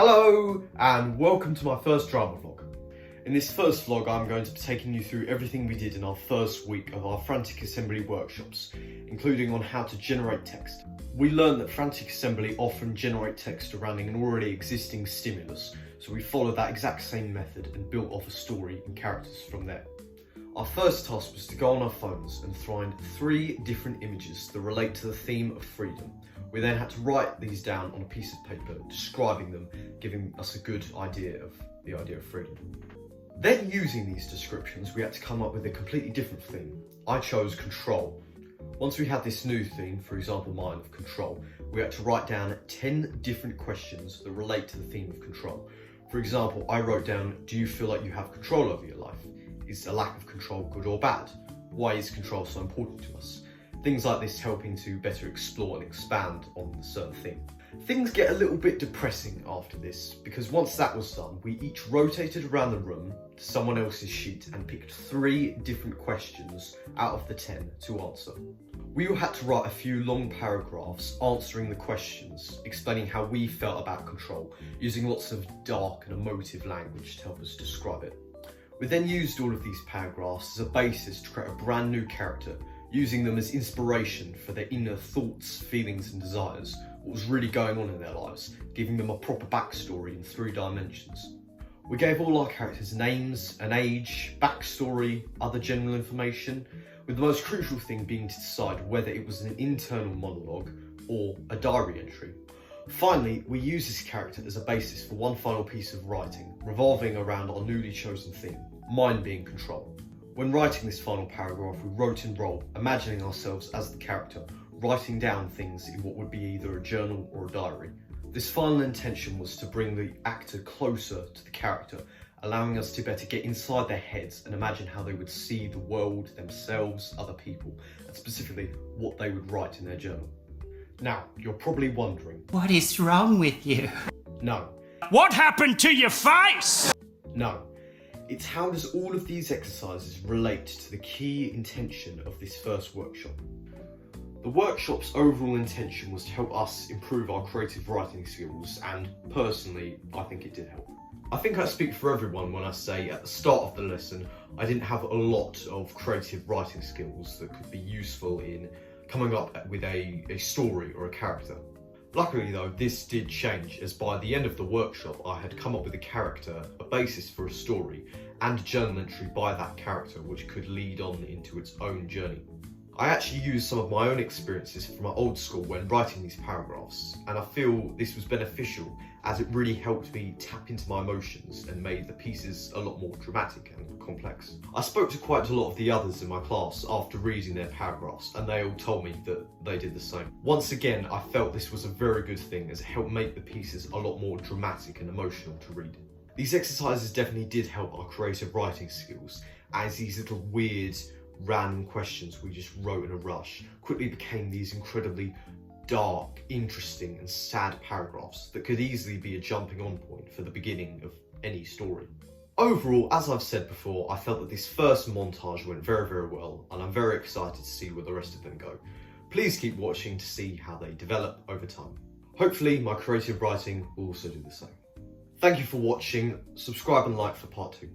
Hello and welcome to my first drama vlog. In this first vlog I'm going to be taking you through everything we did in our first week of our Frantic Assembly workshops, including on how to generate text. We learned that Frantic Assembly often generate text around an already existing stimulus, so we followed that exact same method and built off a story and characters from there. Our first task was to go on our phones and find 3 different images that relate to the theme of freedom. We then had to write these down on a piece of paper, describing them, giving us a good idea of the idea of freedom. Then using these descriptions, we had to come up with a completely different theme. I chose control. Once we had this new theme, for example mine of control, we had to write down 10 different questions that relate to the theme of control. For example, I wrote down, do you feel like you have control over your life? Is a lack of control good or bad? Why is control so important to us? Things like this helping to better explore and expand on a certain theme. Things get a little bit depressing after this, because once that was done, we each rotated around the room to someone else's sheet and picked 3 different questions out of the 10 to answer. We all had to write a few long paragraphs answering the questions, explaining how we felt about control, using lots of dark and emotive language to help us describe it. We then used all of these paragraphs as a basis to create a brand new character, using them as inspiration for their inner thoughts, feelings and desires, what was really going on in their lives, giving them a proper backstory in 3 dimensions. We gave all our characters names, an age, backstory, other general information, with the most crucial thing being to decide whether it was an internal monologue or a diary entry. Finally, we used this character as a basis for one final piece of writing, revolving around our newly chosen theme, mine being control. When writing this final paragraph, we wrote in role, imagining ourselves as the character, writing down things in what would be either a journal or a diary. This final intention was to bring the actor closer to the character, allowing us to better get inside their heads and imagine how they would see the world, themselves, other people, and specifically what they would write in their journal. Now, you're probably wondering, what is wrong with you? No. What happened to your face? No. It's how does all of these exercises relate to the key intention of this first workshop. The workshop's overall intention was to help us improve our creative writing skills, and personally, I think it did help. I think I speak for everyone when I say at the start of the lesson, I didn't have a lot of creative writing skills that could be useful in coming up with a story or a character. Luckily though, this did change, as by the end of the workshop I had come up with a character, a basis for a story, and a journal entry by that character which could lead on into its own journey. I actually used some of my own experiences from my old school when writing these paragraphs, and I feel this was beneficial as it really helped me tap into my emotions and made the pieces a lot more dramatic and complex. I spoke to quite a lot of the others in my class after reading their paragraphs, and they all told me that they did the same. Once again, I felt this was a very good thing as it helped make the pieces a lot more dramatic and emotional to read. These exercises definitely did help our creative writing skills, as these little weird random questions we just wrote in a rush quickly became these incredibly dark, interesting and sad paragraphs that could easily be a jumping on point for the beginning of any story. Overall, as I've said before, I felt that this first montage went very well, and I'm very excited to see where the rest of them go. Please keep watching to see how they develop over time. Hopefully my creative writing will also do the same. Thank you for watching, subscribe and like for part 2.